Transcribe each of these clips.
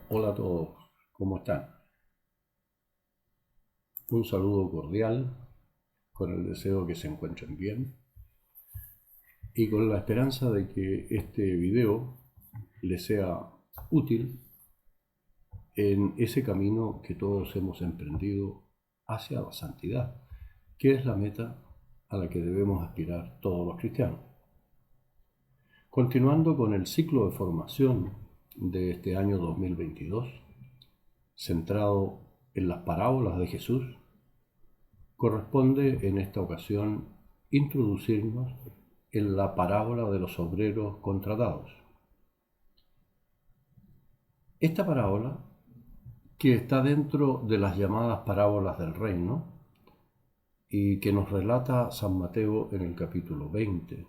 Hola a todos, ¿cómo están? Un saludo cordial con el deseo que se encuentren bien y con la esperanza de que este video les sea útil en ese camino que todos hemos emprendido hacia la santidad, que es la meta a la que debemos aspirar todos los cristianos. Continuando con el ciclo de formación de este año 2022, centrado en las parábolas de Jesús, corresponde en esta ocasión introducirnos en la parábola de los obreros contratados. Esta parábola, que está dentro de las llamadas parábolas del reino y que nos relata San Mateo en el capítulo 20,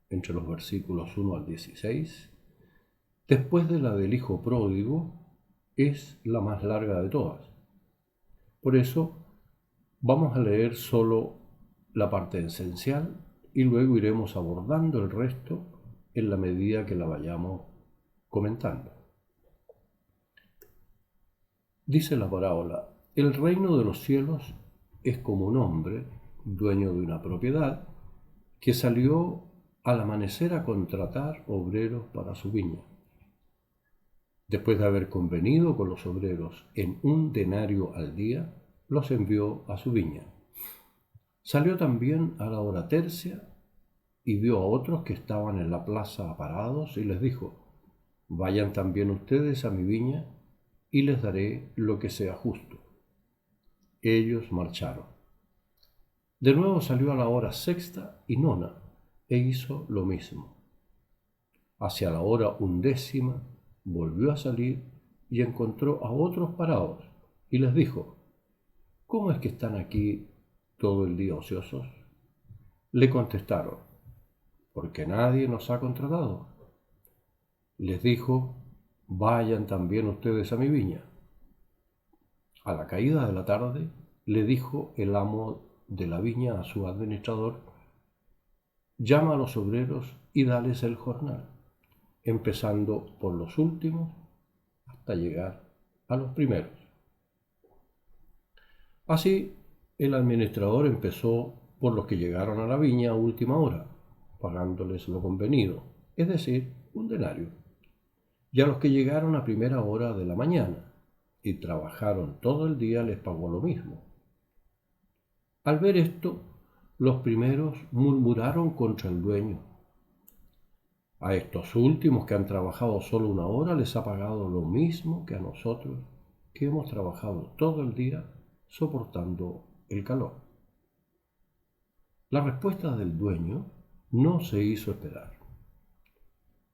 entre los versículos 1 al 16, después de la del hijo pródigo, es la más larga de todas. Por eso vamos a leer solo la parte esencial y luego iremos abordando el resto en la medida que la vayamos comentando. Dice la parábola: el reino de los cielos es como un hombre, dueño de una propiedad, que salió al amanecer a contratar obreros para su viña. Después de haber convenido con los obreros en 1 denario al día, los envió a su viña. Salió también a la hora tercia y vio a otros que estaban en la plaza parados y les dijo: vayan también ustedes a mi viña y les daré lo que sea justo. Ellos marcharon. De nuevo salió a la hora sexta y nona e hizo lo mismo. Hacia la hora 11 volvió a salir y encontró a otros parados y les dijo: ¿cómo es que están aquí todo el día ociosos? Le contestaron: porque nadie nos ha contratado. Les dijo: vayan también ustedes a mi viña. A la caída de la tarde le dijo el amo de la viña a su administrador: llama a los obreros y dales el jornal, empezando por los últimos hasta llegar a los primeros. Así, el administrador empezó por los que llegaron a la viña a última hora, pagándoles lo convenido, es decir, 1 denario, y a los que llegaron a primera hora de la mañana y trabajaron todo el día les pagó lo mismo. Al ver esto, los primeros murmuraron contra el dueño: a estos últimos que han trabajado solo 1 hora les ha pagado lo mismo que a nosotros, que hemos trabajado todo el día soportando el calor. La respuesta del dueño no se hizo esperar: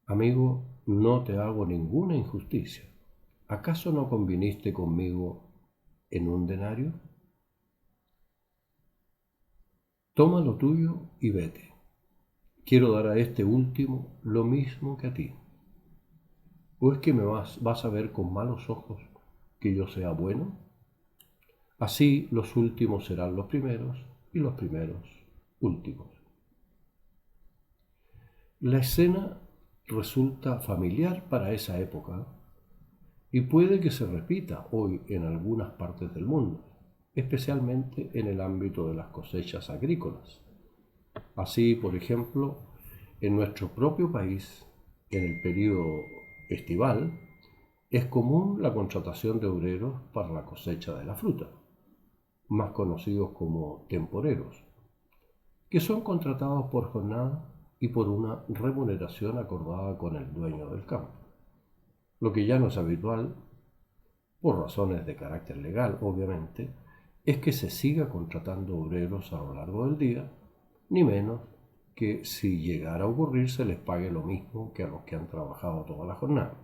amigo, no te hago ninguna injusticia. ¿Acaso no conviniste conmigo en 1 denario? Toma lo tuyo y vete. Quiero dar a este último lo mismo que a ti. ¿O es que me vas a ver con malos ojos que yo sea bueno? Así los últimos serán los primeros y los primeros últimos. La escena resulta familiar para esa época y puede que se repita hoy en algunas partes del mundo, especialmente en el ámbito de las cosechas agrícolas. Así, por ejemplo, en nuestro propio país, en el período estival, es común la contratación de obreros para la cosecha de la fruta, más conocidos como temporeros, que son contratados por jornada y por una remuneración acordada con el dueño del campo. Lo que ya no es habitual, por razones de carácter legal obviamente, es que se siga contratando obreros a lo largo del día, ni menos que si llegara a ocurrir se les pague lo mismo que a los que han trabajado toda la jornada.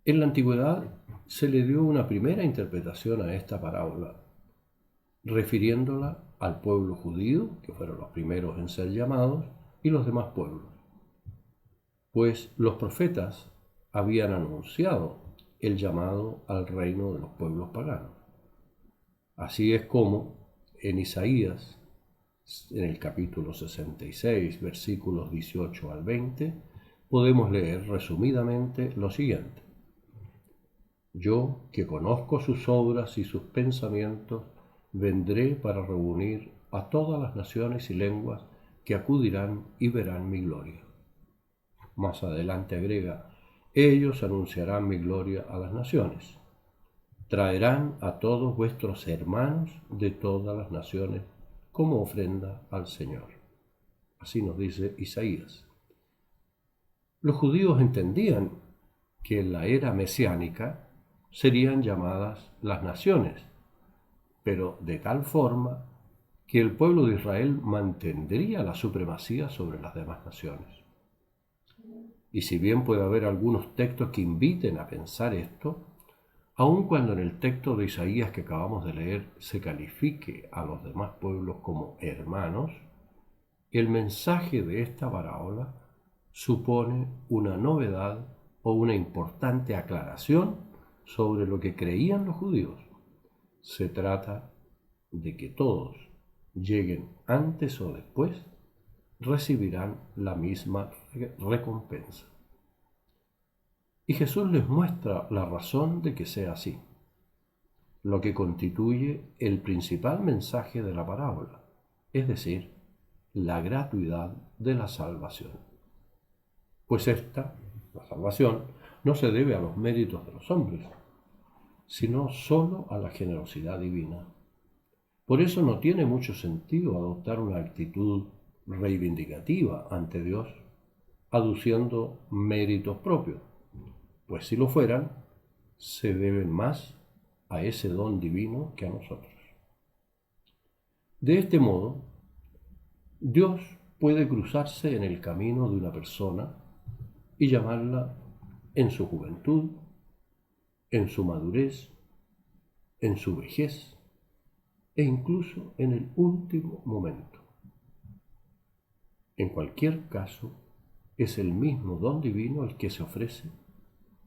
En la antigüedad se le dio una primera interpretación a esta parábola, refiriéndola al pueblo judío, que fueron los primeros en ser llamados, y los demás pueblos, pues los profetas habían anunciado el llamado al reino de los pueblos paganos. Así es como en Isaías, en el capítulo 66, versículos 18 al 20, podemos leer resumidamente lo siguiente: Yo, que conozco sus obras y sus pensamientos, vendré para reunir a todas las naciones y lenguas que acudirán y verán mi gloria. Más adelante agrega: ellos anunciarán mi gloria a las naciones. Traerán a todos vuestros hermanos de todas las naciones como ofrenda al Señor. Así nos dice Isaías. Los judíos entendían que en la era mesiánica serían llamadas las naciones, pero de tal forma que el pueblo de Israel mantendría la supremacía sobre las demás naciones. Y si bien puede haber algunos textos que inviten a pensar esto, aun cuando en el texto de Isaías que acabamos de leer se califique a los demás pueblos como hermanos, el mensaje de esta parábola supone una novedad o una importante aclaración sobre lo que creían los judíos. Se trata de que todos, lleguen antes o después, recibirán la misma recompensa. Y Jesús les muestra la razón de que sea así, lo que constituye el principal mensaje de la parábola, es decir, la gratuidad de la salvación. Pues esta, la salvación, no se debe a los méritos de los hombres, sino solo a la generosidad divina. Por eso no tiene mucho sentido adoptar una actitud reivindicativa ante Dios, aduciendo méritos propios, pues si lo fueran, se deben más a ese don divino que a nosotros. De este modo, Dios puede cruzarse en el camino de una persona y llamarla en su juventud, en su madurez, en su vejez e incluso en el último momento. En cualquier caso, es el mismo don divino el que se ofrece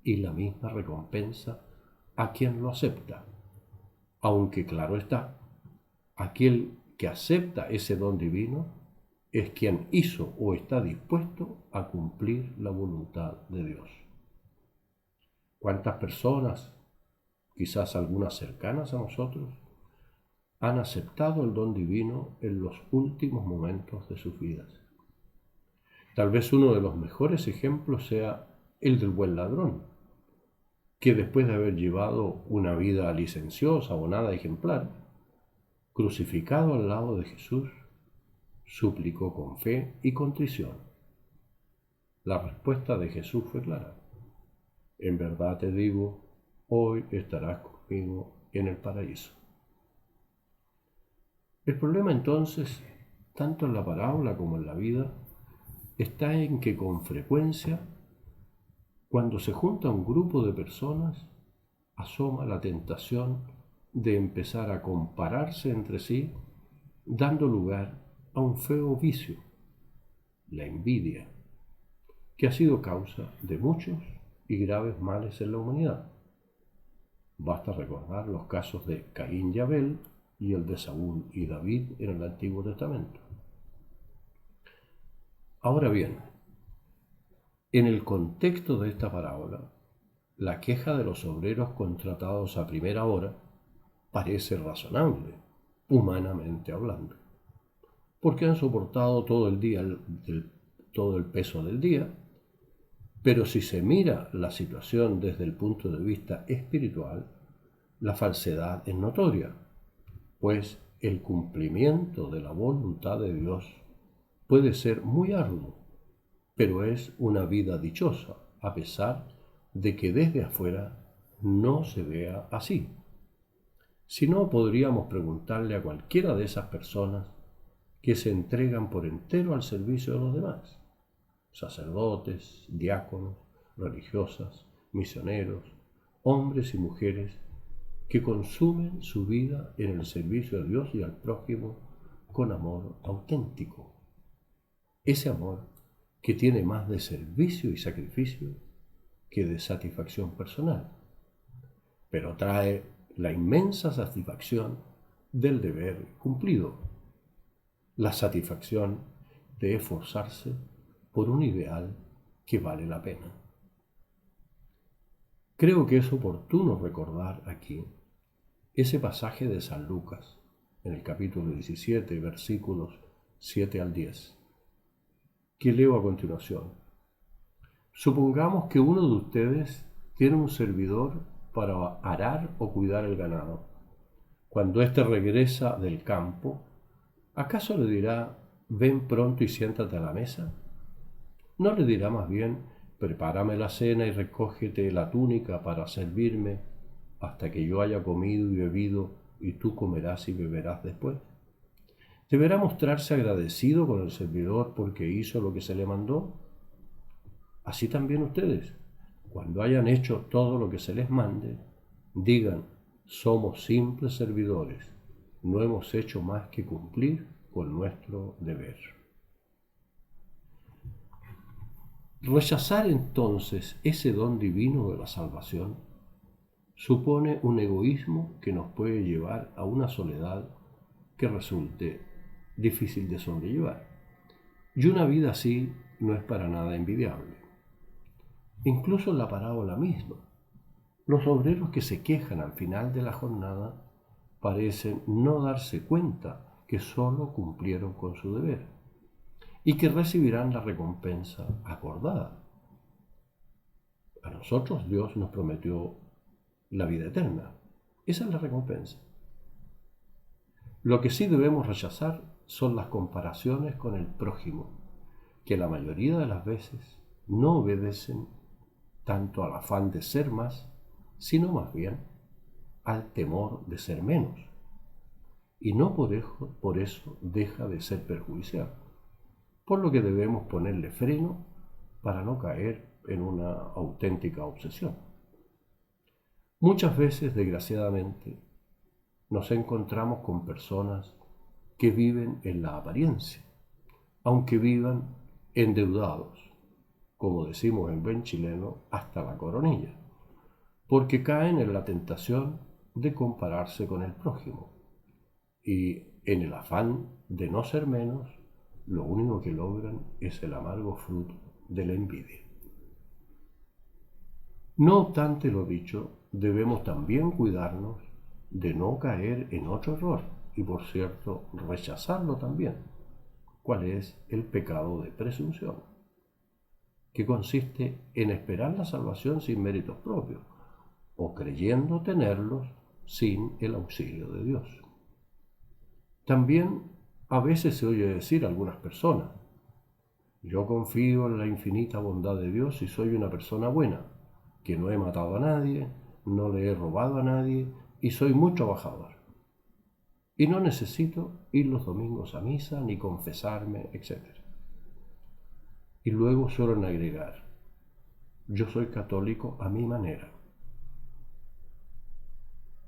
y la misma recompensa a quien lo acepta, aunque claro está, aquel que acepta ese don divino es quien hizo o está dispuesto a cumplir la voluntad de Dios. ¿Cuántas personas, quizás algunas cercanas a nosotros, han aceptado el don divino en los últimos momentos de sus vidas? Tal vez uno de los mejores ejemplos sea el del buen ladrón, que después de haber llevado una vida licenciosa o nada ejemplar, crucificado al lado de Jesús, suplicó con fe y contrición. La respuesta de Jesús fue clara: en verdad te digo, hoy estarás conmigo en el paraíso. El problema entonces, tanto en la parábola como en la vida, está en que con frecuencia, cuando se junta un grupo de personas, asoma la tentación de empezar a compararse entre sí, dando lugar a un feo vicio, la envidia, que ha sido causa de muchos y graves males en la humanidad. Basta recordar los casos de Caín y Abel y el de Saúl y David en el Antiguo Testamento. Ahora bien, en el contexto de esta parábola, la queja de los obreros contratados a primera hora parece razonable, humanamente hablando, porque han soportado todo el día todo el peso del día, pero si se mira la situación desde el punto de vista espiritual, la falsedad es notoria, pues el cumplimiento de la voluntad de Dios puede ser muy arduo, pero es una vida dichosa, a pesar de que desde afuera no se vea así. Si no, podríamos preguntarle a cualquiera de esas personas que se entregan por entero al servicio de los demás: sacerdotes, diáconos, religiosas, misioneros, hombres y mujeres que consumen su vida en el servicio a Dios y al prójimo con amor auténtico. Ese amor que tiene más de servicio y sacrificio que de satisfacción personal, pero trae la inmensa satisfacción del deber cumplido, la satisfacción de esforzarse por un ideal que vale la pena. Creo que es oportuno recordar aquí ese pasaje de San Lucas, en el capítulo 17, versículos 7 al 10, que leo a continuación. Supongamos que uno de ustedes tiene un servidor para arar o cuidar el ganado. Cuando éste regresa del campo, ¿acaso le dirá, ven pronto y siéntate a la mesa? ¿No le dirá más bien, prepárame la cena y recógete la túnica para servirme hasta que yo haya comido y bebido y tú comerás y beberás después? ¿Deberá mostrarse agradecido con el servidor porque hizo lo que se le mandó? Así también ustedes, cuando hayan hecho todo lo que se les mande, digan, somos simples servidores, no hemos hecho más que cumplir con nuestro deber. Rechazar entonces ese don divino de la salvación supone un egoísmo que nos puede llevar a una soledad que resulte difícil de sobrellevar. Y una vida así no es para nada envidiable. Incluso en la parábola misma, los obreros que se quejan al final de la jornada parecen no darse cuenta que solo cumplieron con su deber y que recibirán la recompensa acordada. A nosotros Dios nos prometió la vida eterna. Esa es la recompensa. Lo que sí debemos rechazar son las comparaciones con el prójimo, que la mayoría de las veces no obedecen tanto al afán de ser más, sino más bien al temor de ser menos. Y no por eso deja de ser perjudicial, por lo que debemos ponerle freno para no caer en una auténtica obsesión. Muchas veces, desgraciadamente, nos encontramos con personas que viven en la apariencia, aunque vivan endeudados, como decimos en buen chileno, hasta la coronilla, porque caen en la tentación de compararse con el prójimo y en el afán de no ser menos, lo único que logran es el amargo fruto de la envidia. No obstante lo dicho, debemos también cuidarnos de no caer en otro error y, por cierto, rechazarlo también, cuál es el pecado de presunción, que consiste en esperar la salvación sin méritos propios o creyendo tenerlos sin el auxilio de Dios. También a veces se oye decir a algunas personas, yo confío en la infinita bondad de Dios y soy una persona buena, que no he matado a nadie, no le he robado a nadie y soy muy trabajador. Y no necesito ir los domingos a misa ni confesarme, etc. Y luego suelen agregar, yo soy católico a mi manera.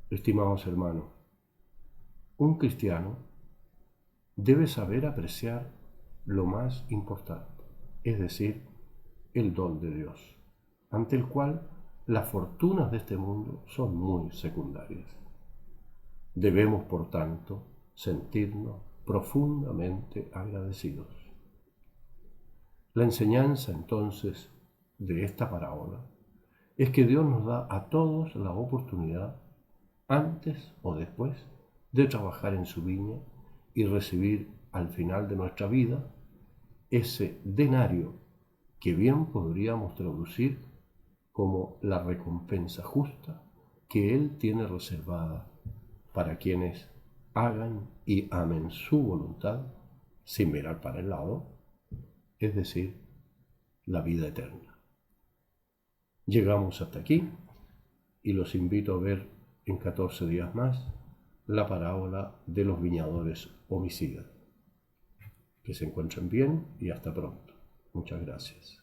Estimados hermanos, un cristiano debe saber apreciar lo más importante, es decir, el don de Dios, ante el cual las fortunas de este mundo son muy secundarias. Debemos, por tanto, sentirnos profundamente agradecidos. La enseñanza, entonces, de esta parábola es que Dios nos da a todos la oportunidad, antes o después, de trabajar en su viña y recibir al final de nuestra vida ese denario que bien podríamos traducir como la recompensa justa que Él tiene reservada para quienes hagan y amen su voluntad sin mirar para el lado, es decir, la vida eterna. Llegamos hasta aquí y los invito a ver en 14 días más la parábola de los viñadores homicidas. Que se encuentren bien y hasta pronto. Muchas gracias.